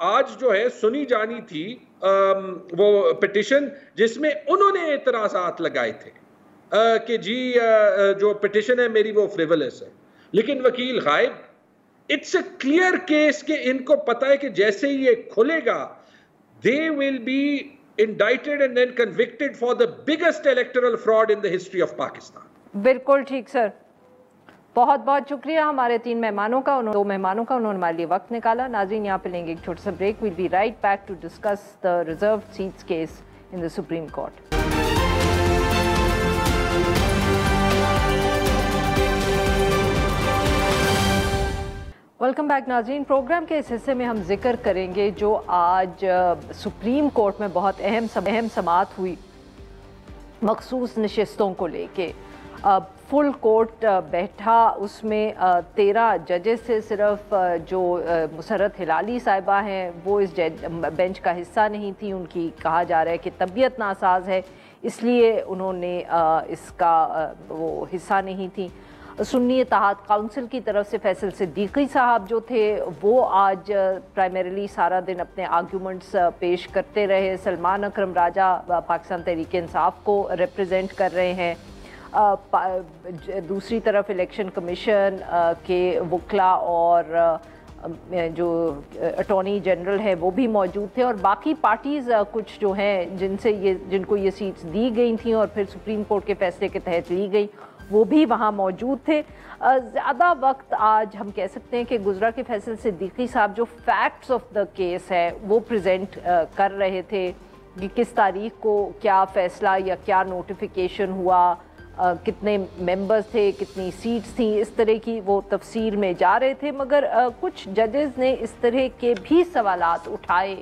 आज जो है सुनी जानी थी वो पिटिशन जिसमें उन्होंने एतराजात लगाए थे कि जी जो पिटिशन है मेरी वो फ्रिवलस है, लेकिन वकील गायब। इट्स अ क्लियर केस कि इनको पता है कि जैसे ही ये खुलेगा they will be indicted and then convicted for the biggest electoral fraud in the history of Pakistan. बिल्कुल ठीक सर, बहुत बहुत शुक्रिया हमारे दो मेहमानों का उन्होंने हमारे लिए वक्त निकाला। नाज़रीन, यहाँ पे लेंगे एक छोटा सा break. Will be right back to discuss the reserve seats case in the supreme court. Welcome back नाज़रीन। प्रोग्राम के इस हिस्से में हम जिक्र करेंगे जो आज सुप्रीम कोर्ट में बहुत अहम समाअत हुई मखसूस नशिस्तों को लेके। फुल कोर्ट बैठा, उसमें 13 जजेस से सिर्फ जो मुसर्रत हिलाली साहिबा हैं वो इस बेंच का हिस्सा नहीं थी। उनकी कहा जा रहा है कि तबीयत नासाज है, इसलिए उन्होंने इसका वो हिस्सा नहीं थी। सुन्नी इत्तेहाद काउंसिल की तरफ से फैसल सिद्दीकी साहब जो थे वो आज प्राइमरीली सारा दिन अपने आर्ग्यूमेंट्स पेश करते रहे। सलमान अकरम राजा पाकिस्तान तहरीक इंसाफ को रिप्रेजेंट कर रहे हैं। दूसरी तरफ इलेक्शन कमीशन के वकला और जो अटॉर्नी जनरल है वो भी मौजूद थे, और बाकी पार्टीज़ कुछ जो हैं जिनको ये सीट्स दी गई थी और फिर सुप्रीम कोर्ट के फैसले के तहत ली गई, वो भी वहाँ मौजूद थे। ज़्यादा वक्त आज हम कह सकते हैं कि गुजरा के फैसल सिद्दीकी साहब जो फैक्ट्स ऑफ द केस है वो प्रेजेंट कर रहे थे कि किस तारीख को क्या फ़ैसला या क्या नोटिफिकेशन हुआ, कितने मेंबर्स थे, कितनी सीट्स थी, इस तरह की वो तफसील में जा रहे थे। मगर कुछ जजेस ने इस तरह के भी सवालात उठाए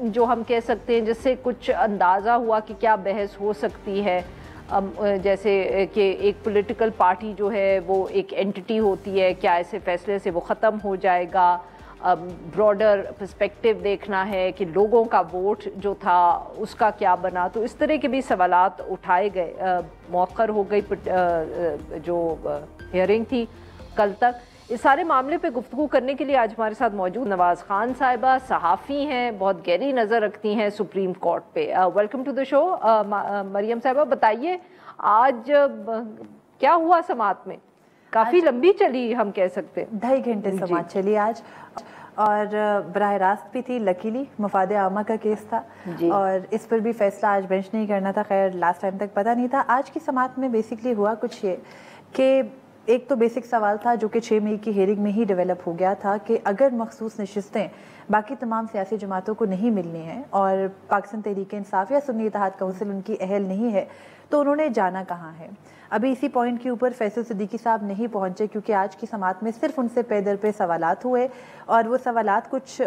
जो हम कह सकते हैं जिससे कुछ अंदाज़ा हुआ कि क्या बहस हो सकती है। जैसे कि एक पॉलिटिकल पार्टी जो है वो एक एंटिटी होती है, क्या ऐसे फैसले से वो ख़त्म हो जाएगा। ब्रॉडर पर्सपेक्टिव देखना है कि लोगों का वोट जो था उसका क्या बना। तो इस तरह के भी सवालात उठाए गए। मौखर हो गई जो हियरिंग थी कल तक। इस सारे मामले पे गुफ्तगू करने के लिए आज हमारे साथ मौजूद नवाज़ खान साहिबा, सहाफ़ी हैं, बहुत गहरी नज़र रखती हैं सुप्रीम कोर्ट पे। Welcome to the show Maryam साहिबा। बताइए आज क्या हुआ समाअत में? काफ़ी लंबी चली, हम कह सकते हैं 2.5 घंटे समाअत चली आज, और बराह रास्त भी थी। लकीली मफाद आमा का केस था और इस पर भी फैसला आज बेंच नहीं करना था। खैर लास्ट टाइम तक पता नहीं था। आज की समाअत में बेसिकली हुआ कुछ ये कि एक तो बेसिक सवाल था जो कि 6 मई की हेयरिंग में ही डेवलप हो गया था कि अगर मखसूस नशिस्तें बाकी तमाम सियासी जमातों को नहीं मिलनी हैं और पाकिस्तान तहरीक इंसाफ या सुन्नी इत्तेहाद काउंसिल उनकी अहल नहीं है तो उन्होंने जाना कहाँ है। अभी इसी पॉइंट के ऊपर फैसल सिद्दीकी साहब नहीं पहुंचे क्योंकि आज की समाअत में सिर्फ उनसे पे दर पे सवालात हुए, और वो सवालात कुछ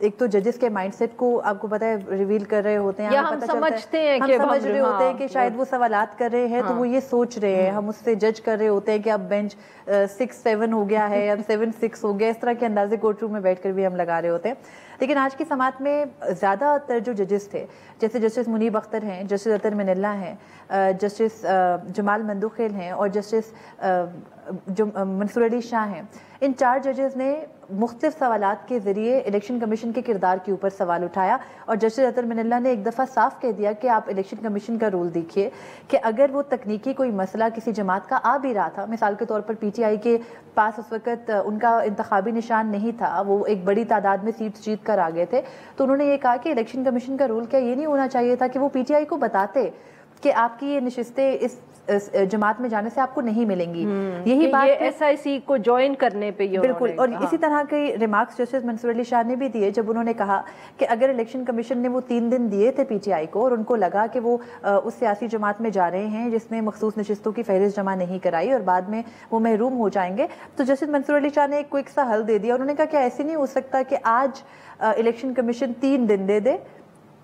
एक तो जजेस के माइंडसेट को आपको पता है रिवील कर रहे होते हैं, हम समझते हैं कि समझ रहे होते हैं कि शायद वो सवालात कर रहे हैं तो वो ये सोच रहे हैं, हम उससे जज कर रहे होते हैं कि अब बेंच 6-7 हो गया है, अब 7-6 हो गया। इस तरह के अंदाजे कोर्ट रूम में बैठकर भी हम लगा रहे होते हैं। लेकिन आज की समाअत में ज़्यादातर जो जजेस थे, जैसे जस्टिस मुनीब अख्तर हैं, जस्टिस अतर मिनल्ला हैं, जस्टिस जमाल मंदुखेल हैं और जस्टिस जो मंसूर अली शाह हैं, इन 4 जजेस ने मुख्तलिफ सवालात के ज़रिए इलेक्शन कमीशन के किरदार के ऊपर सवाल उठाया। और जस्टिस अतर मिनल्ला ने एक दफ़ा साफ कह दिया कि आप इलेक्शन कमीशन का रूल देखिए कि अगर वो तकनीकी कोई मसला किसी जमात का आ भी रहा था, मिसाल के तौर पर PTI के पास उस वक़्त उनका इंतखाबी निशान नहीं था, वो एक बड़ी तादाद में सीट्स जीत कर आ गए थे, तो उन्होंने ये कहा कि इलेक्शन कमीशन का रूल क्या ये नहीं होना चाहिए था कि वो PTI को बताते कि आपकी ये नशिस्तें इस जमात में जाने से आपको नहीं मिलेंगी। यही बात SIC को ज्वाइन करने पे ये बिल्कुल। और इसी तरह के रिमार्क्स जस्टिस मंसूर अली शाह ने भी दिए जब उन्होंने कहा कि अगर इलेक्शन कमीशन ने वो 3 दिन दिए थे PTI को और उनको लगा कि वो उस सियासी जमात में जा रहे हैं जिसने मखसूस नशिस्तों की फहरिस्त जमा नहीं कराई और बाद में वो महरूम हो जाएंगे, तो जस्टिस मंसूर अली शाह ने एक क्विक सा हल दे दिया। उन्होंने कहा कि ऐसे नहीं हो सकता कि आज इलेक्शन कमीशन 3 दिन दे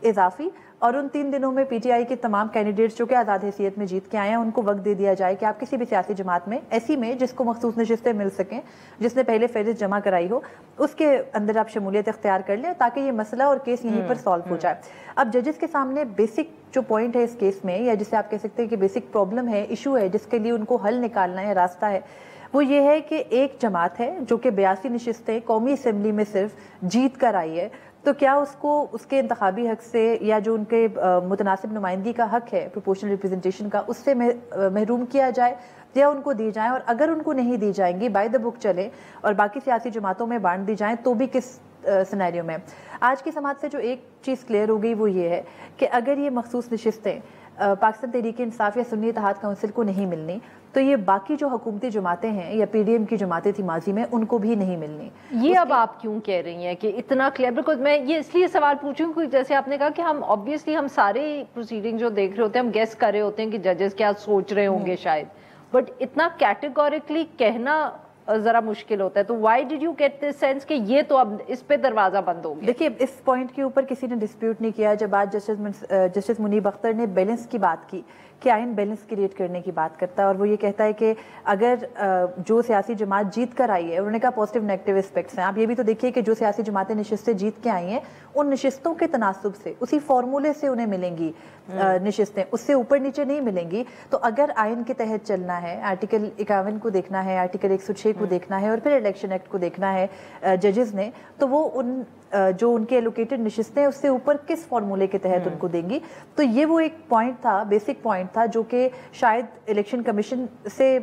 इजाफी और उन 3 दिनों में PTI के तमाम कैंडिडेट्स जो कि आज़ाद हैसियत में जीत के आए हैं उनको वक्त दे दिया जाए कि आप किसी भी सियासी जमात में ऐसी में जिसको मखसूस नशिस्तें मिल सकें, जिसने पहले फहरिस्त जमा कराई हो, उसके अंदर आप शमूलियत इख्तियार कर लें ताकि ये मसला और केस यहीं पर सॉल्व हो जाए। अब जजेस के सामने बेसिक जो पॉइंट है इस केस में, या जिसे आप कह सकते हैं कि बेसिक प्रॉब्लम है, इशू है, जिसके लिए उनको हल निकालना है, रास्ता है, वो ये है कि एक जमात है जो कि 82 नशिस्तें कौमी असम्बली में सिर्फ जीत कर आई है, तो क्या उसको उसके इंतखाबी हक से या जो उनके मुतनासिब नुमाइंदगी का हक है प्रोपोर्शनल रिप्रेजेंटेशन का, उससे महरूम किया जाए या उनको दी जाएं, और अगर उनको नहीं दी जाएंगी बाय द बुक चले और बाकी सियासी जमातों में बांट दी जाएं तो भी किस सिनेरियो में। आज की समाज से जो एक चीज़ क्लियर हो गई वो ये है कि अगर ये मखसूस नशिस्तें पाकिस्तान तहरीक-ए-इंसाफ या सुन्नी इत्तेहाद काउंसिल को नहीं मिलनी तो ये बाकी जो हुकूमती जमातें हैं या पीडीएम की जमातें थी माजी में उनको भी नहीं मिलनी। ये अब आप क्यों कह रही हैं कि इतना क्लियर? बिकॉज मैं ये इसलिए सवाल पूछूं क्योंकि जैसे आपने कहा कि हम ऑब्वियसली हम सारे प्रोसीडिंग जो देख रहे होते हैं हम गेस कर रहे होते हैं कि जजेस क्या सोच रहे होंगे शायद, बट इतना कैटेगोरिकली कहना जरा मुश्किल होता है। तो why did you get this sense कि ये तो अब इस पे दरवाजा बंद हो गया? देखिए, इस पॉइंट के ऊपर किसी ने डिस्प्यूट नहीं किया। जब आज जस्टिस मुनीब अख्तर ने बैलेंस की बात की कि आइन बैलेंस क्रिएट करने की बात करता है और वो ये कहता है कि अगर जो सियासी जमात जीत कर आई है, उन्होंने कहा पॉजिटिव नेगेटिव एस्पेक्ट्स हैं। आप ये भी तो देखिए कि जो सियासी जमातें नशिस्तें जीत के आई हैं उन नशिस्तों के तनासुब से उसी फार्मूले से उन्हें मिलेंगी नशिस्तें, उससे ऊपर नीचे नहीं मिलेंगी। तो अगर आइन के तहत चलना है, आर्टिकल 51 को देखना है, आर्टिकल 106 को देखना है और फिर इलेक्शन एक्ट को देखना है जजेस ने, तो वो उन जो उनके एलोकेटेड नशिस्तें उससे ऊपर किस फार्मूले के तहत उनको देंगी। तो ये वो एक पॉइंट था, बेसिक पॉइंट था जो कि शायद इलेक्शन कमीशन से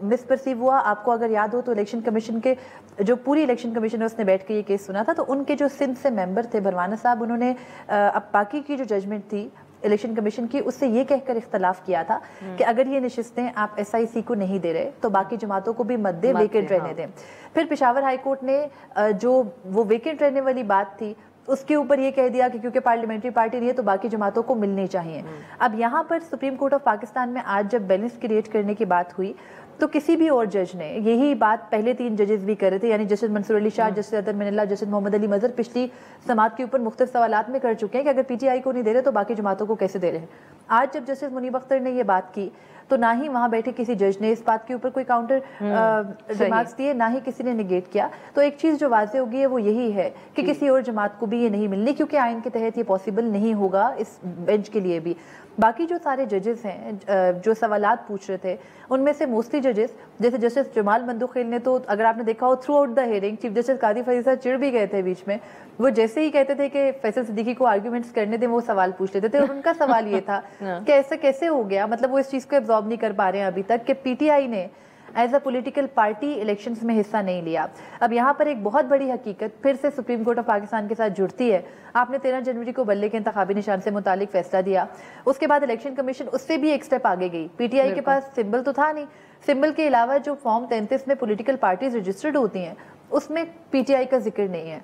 मिसपरसीव हुआ। आपको अगर याद हो तो इलेक्शन कमीशन के जो पूरी इलेक्शन कमीशन है उसने बैठ के ये केस सुना था, तो उनके जो सिंध से मेंबर थे भरवाना साहब, उन्होंने अब बाकी की जो जजमेंट थी इलेक्शन कमीशन की उससे ये कहकर इख्तलाफ किया था कि अगर ये नशिस्तें आप SIC को नहीं दे रहे तो बाकी जमातों को भी मत दे, वेकेंट रहने दें। फिर पेशावर हाई कोर्ट ने जो वो वेकेंट रहने वाली बात थी उसके ऊपर ये कह दिया कि क्योंकि पार्लियामेंट्री पार्टी नहीं है तो बाकी जमातों को मिलनी चाहिए। अब यहाँ पर सुप्रीम कोर्ट ऑफ पाकिस्तान में आज जब बैलेंस क्रिएट करने की बात हुई तो किसी भी और जज ने यही बात पहले 3 जजेस भी कर रहे थे, यानी जस्टिस मंसूर अली शाह, जस्टिस अतर मिनल्ला, जस्टिस मोहम्मद अली मजहर पिछली समात के ऊपर मुख्तलिफ सवालात में कर चुके हैं कि अगर PTI को नहीं दे रहे तो बाकी जमातों को कैसे दे रहे हैं। आज जब जस्टिस मुनीब अख्तर ने ये बात की तो ना ही वहां बैठे किसी जज ने इस बात के ऊपर कोई काउंटर रिमार्क्स दिए, ना ही किसी ने निगेट किया। तो एक चीज जो वाज़ेह होगी है वो यही है कि किसी और जमात को भी ये नहीं मिलनी, क्योंकि आइन के तहत ये पॉसिबल नहीं होगा इस बेंच के लिए भी। बाकी जो सारे जजेस हैं जो सवालात पूछ रहे थे उनमें से मोस्टली जजेस जैसे जस्टिस जमाल मंदुखेल ने, तो अगर आपने देखा हो throughout the hearing chief justice Qadi Farid साहब चिढ़ भी गए थे बीच में। वो जैसे ही कहते थे कि फैसल सिद्दीकी को आर्ग्यूमेंट्स करने दें वो सवाल पूछ लेते थे, और उनका सवाल ये था कि ऐसा कैसे हो गया, मतलब वो इस चीज़ को एब्जॉर्ब नहीं कर पा रहे हैं अभी तक कि PTI ने as a political party elections में हिस्सा नहीं लिया। अब यहाँ पर एक बहुत बड़ी हकीकत फिर से सुप्रीम कोर्ट ऑफ पाकिस्तान के साथ जुड़ती है। आपने 13 जनवरी को बल्ले के इंतखाबी निशान से मुतालिक फैसला दिया, उसके बाद इलेक्शन कमीशन उससे भी एक स्टेप आगे गई। PTI के पास सिंबल तो था नहीं, सिंबल के अलावा जो फॉर्म 33 में पॉलिटिकल पार्टीज रजिस्टर्ड होती हैं उसमें PTI का जिक्र नहीं है।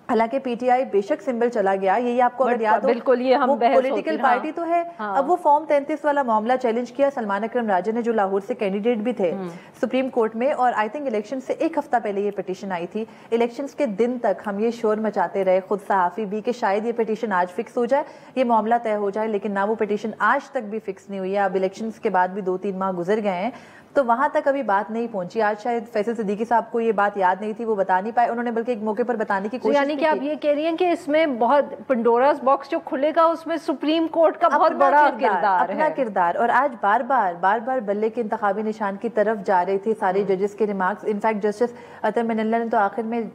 हालांकि PTI बेशक सिंबल चला गया, यही आपको अगर याद हो, बिल्कुल ये हम पॉलिटिकल पार्टी तो है। अब वो फॉर्म 33 वाला मामला चैलेंज किया सलमान अकरम राजा ने, जो लाहौर से कैंडिडेट भी थे सुप्रीम कोर्ट में, और आई थिंक इलेक्शन से 1 हफ्ता पहले ये पिटीशन आई थी। इलेक्शंस के दिन तक हम ये शोर मचाते रहे, खुद सहाफी भी, कि शायद ये पिटीशन आज फिक्स हो जाए, ये मामला तय हो जाए, लेकिन ना वो पिटीशन आज तक भी फिक्स नहीं हुई है। अब इलेक्शंस के बाद भी 2-3 माह गुजर गए हैं तो वहां तक अभी बात नहीं पहुंची। आज शायद फैसल सिद्दीकी साहब को ये बात याद नहीं थी, वो बता नहीं पाए, उन्होंने बल्कि एक मौके पर बताने की कोशिश की। यानी कि आप ये कह रही हैं कि इसमें बहुत पंडोरास बॉक्स जो खुलेगा उसमें सुप्रीम कोर्ट का बहुत बड़ा किरदार है, अपना किरदार। और आज बार बार बल्ले के इंतखाबी निशान की तरफ जा रहे थे सारे जजेस के रिमार्क्स। इनफैक्ट जस्टिस अतर मिनल्ला ने तो आखिर में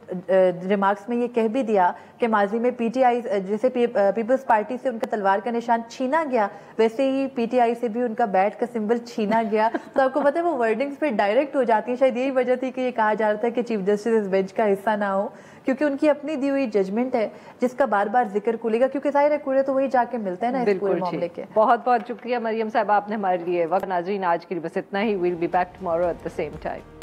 रिमार्क्स में ये कह भी दिया कि माजी में PTI जैसे पीपल्स पार्टी से उनका तलवार का निशान छीना गया, वैसे ही PTI से भी उनका बैट का सिंबल छीना गया। तो आपको पता है वो वर्डिंग्स पे डायरेक्ट हो जाती है। शायद यही वजह थी कि ये कहा जा रहा था कि चीफ जस्टिस इस बेंच का हिस्सा ना हो, क्योंकि उनकी अपनी दी हुई जजमेंट है जिसका बार बार जिक्र खुलेगा, क्योंकि जाहिर है कूड़े तो वही जाके मिलते हैं ना इस पूरे मामले के। बहुत बहुत शुक्रिया मरियम साहब, आपने हमारे लिए वक्त। नाज़रीन आज के लिए बस इतना ही। Will be back tomorrow at the same time.